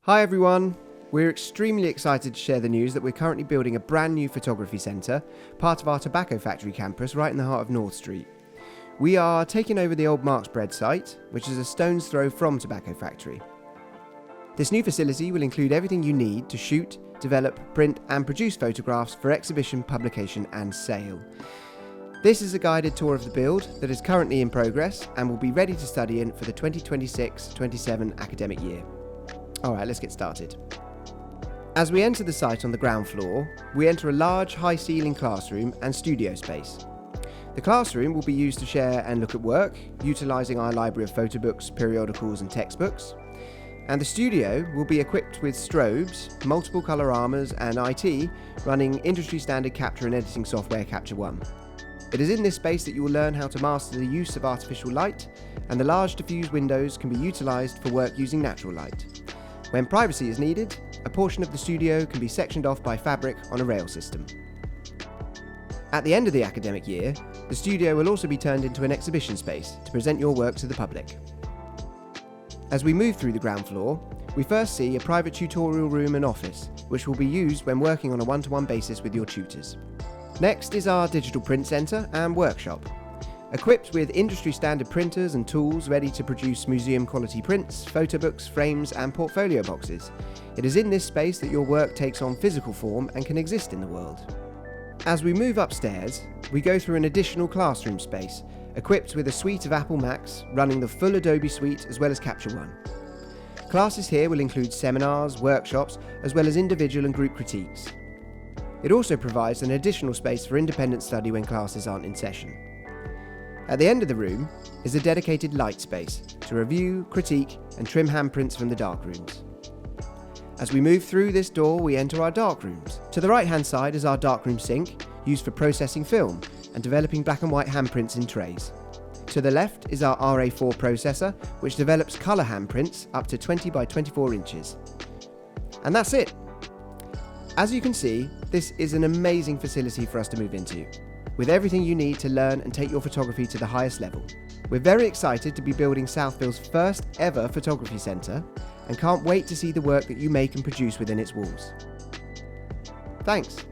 Hi everyone! We're extremely excited to share the news that we're currently building a brand new photography centre, part of our tobacco factory campus right in the heart of North Street. We are taking over the old Mark's Bread site, which is a stone's throw from Tobacco Factory. This new facility will include everything you need to shoot, develop, print and produce photographs for exhibition, publication and sale. This is a guided tour of the build that is currently in progress and will be ready to study in for the 2026-27 academic year. Alright, let's get started. As we enter the site on the ground floor, we enter a large high-ceiling classroom and studio space. The classroom will be used to share and look at work, utilising our library of photo books, periodicals and textbooks. And the studio will be equipped with strobes, multiple coloramas and IT running industry-standard capture and editing software Capture One. It is in this space that you will learn how to master the use of artificial light, and the large diffuse windows can be utilised for work using natural light. When privacy is needed, a portion of the studio can be sectioned off by fabric on a rail system. At the end of the academic year, the studio will also be turned into an exhibition space to present your work to the public. As we move through the ground floor, we first see a private tutorial room and office, which will be used when working on a one-to-one basis with your tutors. Next is our digital print centre and workshop. Equipped with industry-standard printers and tools ready to produce museum-quality prints, photo books, frames and portfolio boxes. It is in this space that your work takes on physical form and can exist in the world. As we move upstairs, we go through an additional classroom space, equipped with a suite of Apple Macs running the full Adobe suite as well as Capture One. Classes here will include seminars, workshops, as well as individual and group critiques. It also provides an additional space for independent study when classes aren't in session. At the end of the room is a dedicated light space to review, critique and trim handprints from the darkrooms. As we move through this door, we enter our darkrooms. To the right hand side is our darkroom sink, used for processing film and developing black and white handprints in trays. To the left is our RA4 processor, which develops colour handprints up to 20 by 24 inches. And that's it! As you can see, this is an amazing facility for us to move into, with everything you need to learn and take your photography to the highest level. We're very excited to be building Southville's first ever photography centre and can't wait to see the work that you make and produce within its walls. Thanks!